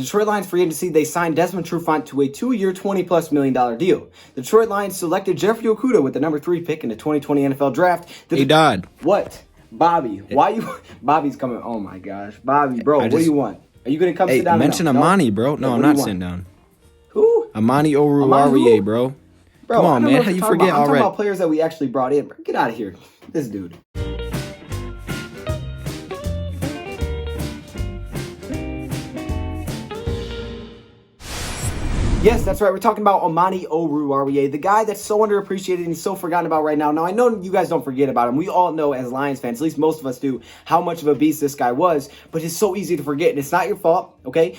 Detroit Lions free agency, they signed Desmond Trufant to a 2-year, $20+ million deal. The Detroit Lions selected Jeffrey Okudah with the number 3 pick in the 2020 NFL Draft. He died. What? Bobby, why you... Bobby's coming. Oh, my gosh. Bobby, bro, what do you want? Are you going to come sit down? Mention Amani, bro. No, I'm not sitting down. Who? Amani Oruwariye, bro. Come on, man. How you forget already? I'm talking about players that we actually brought in. Get out of here. This dude. Yes, that's right. We're talking about Amani Oruwariye, the guy that's so underappreciated and so forgotten about right now. Now, I know you guys don't forget about him. We all know as Lions fans, at least most of us do, how much of a beast this guy was. But it's so easy to forget, and it's not your fault, okay?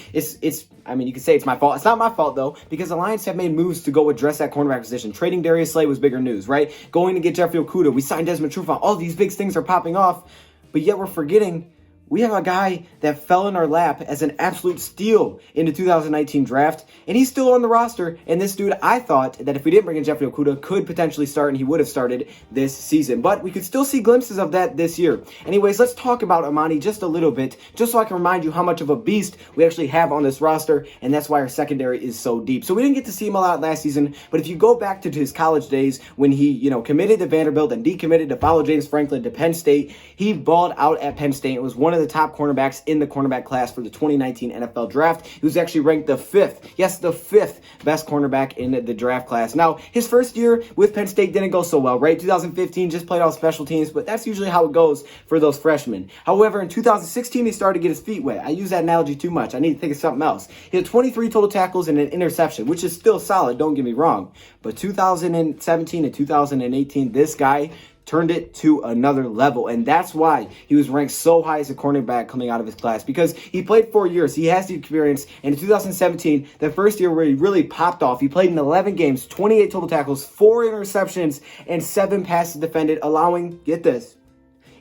I mean, you can say it's my fault. It's not my fault, though, because the Lions have made moves to go address that cornerback position. Trading Darius Slay was bigger news, right? Going to get Jeffrey Okudah. We signed Desmond Trufant. All these big things are popping off, but yet we're forgetting we have a guy that fell in our lap as an absolute steal in the 2019 draft, and he's still on the roster. And this dude, I thought that if we didn't bring in Jeffrey Okudah, could potentially start, and he would have started this season. But we could still see glimpses of that this year. Anyways, let's talk about Amani just a little bit, just so I can remind you how much of a beast we actually have on this roster, and that's why our secondary is so deep. So we didn't get to see him a lot last season, but if you go back to his college days when he, committed to Vanderbilt and decommitted to follow James Franklin to Penn State, he balled out at Penn State. It was one of the top cornerbacks in the cornerback class for the 2019 NFL draft. He was actually ranked the 5th best cornerback in the draft class. Now, his first year with Penn State didn't go so well, right? 2015 just played all special teams, but that's usually how it goes for those freshmen. However, in 2016, he started to get his feet wet. I use that analogy too much. I need to think of something else. He had 23 total tackles and an interception, which is still solid, don't get me wrong. But 2017 and 2018, this guy turned it to another level, and that's why he was ranked so high as a cornerback coming out of his class, because he played 4 years. He has the experience, and in 2017, the first year where he really popped off, he played in 11 games, 28 total tackles, 4 interceptions, and 7 passes defended, allowing, get this,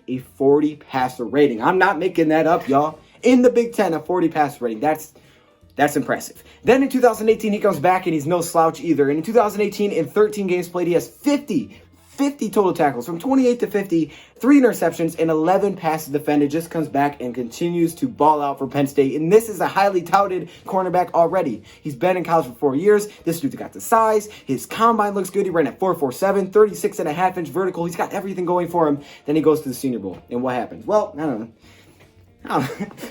a 40 passer rating. I'm not making that up, y'all. In the Big Ten, a 40 passer rating. That's impressive. Then in 2018, he comes back, and he's no slouch either. And in 2018, in 13 games played, he has 50 total tackles, from 28 to 50, 3 interceptions, and 11 passes defended. Just comes back and continues to ball out for Penn State. And this is a highly touted cornerback already. He's been in college for 4 years. This dude's got the size. His combine looks good. He ran at 4.47, 36.5-inch vertical. He's got everything going for him. Then he goes to the Senior Bowl. And what happens? Well, I don't know.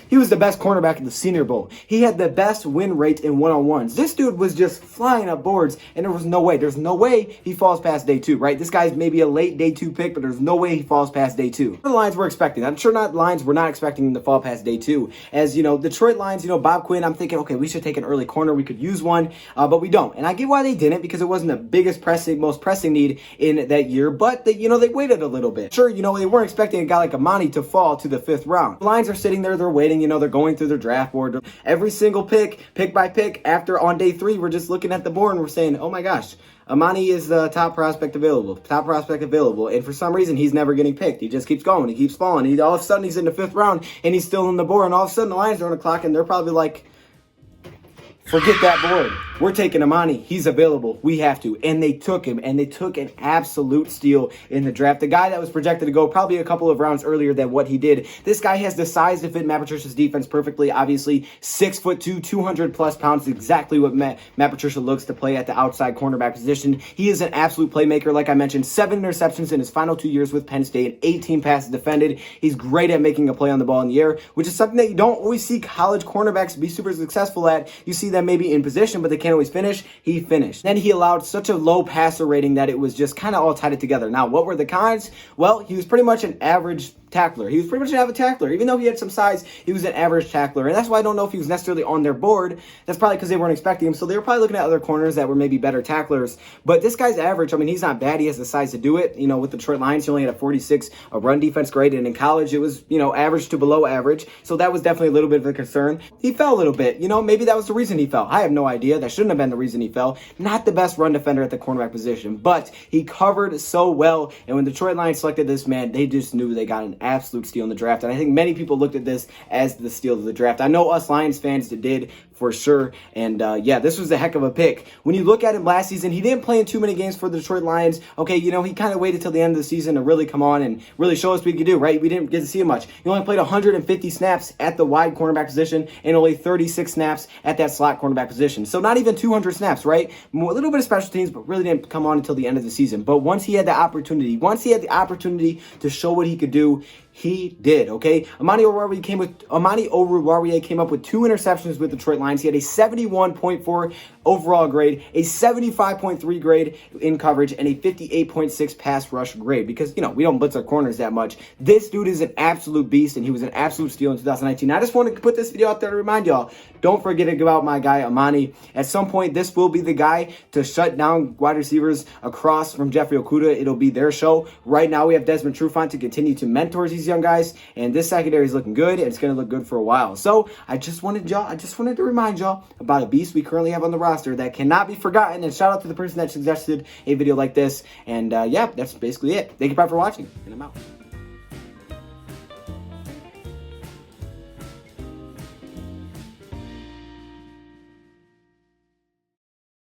He was the best cornerback in the Senior Bowl. He had the best win rate in one-on-ones. This dude was just flying up boards, and there's no way he falls past day 2, right? This guy's maybe a late day 2 pick, but there's no way he falls past day 2. The Lions were expecting. I'm sure not Lions were not expecting him to fall past day 2. As, Detroit Lions, Bob Quinn, I'm thinking, okay, we should take an early corner. We could use one, but we don't. And I get why they didn't, because it wasn't the most pressing need in that year, but they waited a little bit. Sure, they weren't expecting a guy like Amani to fall to the 5th round. The Lions are sitting there, they're waiting, they're going through their draft board. Every single pick by pick, after on day 3, we're just looking at the board and we're saying, oh my gosh, Amani is the top prospect available. And for some reason, he's never getting picked. He just keeps going. He keeps falling. All of a sudden, he's in the 5th round and he's still on the board. And all of a sudden, the Lions are on the clock and they're probably like, forget that board. We're taking Amani. He's available. We have to. And they took him, and they took an absolute steal in the draft. The guy that was projected to go probably a couple of rounds earlier than what he did. This guy has the size to fit Matt Patricia's defense perfectly. Obviously, 6'2", 200+ pounds, exactly what Matt Patricia looks to play at the outside cornerback position. He is an absolute playmaker. Like I mentioned, 7 interceptions in his final 2 years with Penn State, 18 passes defended. He's great at making a play on the ball in the air, which is something that you don't always see college cornerbacks be super successful at. You see them maybe in position, but they can't always finish. He finished. Then he allowed such a low passer rating that it was just kind of all tied together. Now, what were the cons? Well, he was pretty much an average tackler. He was pretty much an average tackler. Even though he had some size, he was an average tackler. And that's why I don't know if he was necessarily on their board. That's probably because they weren't expecting him. So they were probably looking at other corners that were maybe better tacklers. But this guy's average. I mean, he's not bad. He has the size to do it. With the Detroit Lions, he only had a 46 run defense grade. And in college, it was, average to below average. So that was definitely a little bit of a concern. He fell a little bit. Maybe that was the reason he fell. I have no idea. That shouldn't have been the reason he fell. Not the best run defender at the cornerback position. But he covered so well. And when the Detroit Lions selected this man, they just knew they got an absolute steal in the draft. And I think many people looked at this as the steal of the draft. I know us Lions fans did for sure. And yeah, this was a heck of a pick. When you look at him last season, he didn't play in too many games for the Detroit Lions. Okay, you know, he kind of waited till the end of the season to really come on and really show us what he could do, right? We didn't get to see him much. He only played 150 snaps at the wide cornerback position and only 36 snaps at that slot cornerback position. So not even 200 snaps, right? A little bit of special teams, but really didn't come on until the end of the season. But once he had the opportunity to show what he could do, he did, okay? Amani Oruwariye came up with 2 interceptions with the Detroit Lions. He had a 71.4 overall grade, a 75.3 grade in coverage, and a 58.6 pass rush grade. Because, you know, we don't blitz our corners that much. This dude is an absolute beast, and he was an absolute steal in 2019. I just wanted to put this video out there to remind y'all, don't forget about my guy, Amani. At some point, this will be the guy to shut down wide receivers across from Jeffrey Okudah. It'll be their show. Right now, we have Desmond Trufant to continue to mentor these young guys, and this secondary is looking good, and it's going to look good for a while. So I just wanted to remind y'all about a beast we currently have on the roster that cannot be forgotten. And shout out to the person that suggested a video like this. And yeah, that's basically it. Thank you for watching, and I'm out.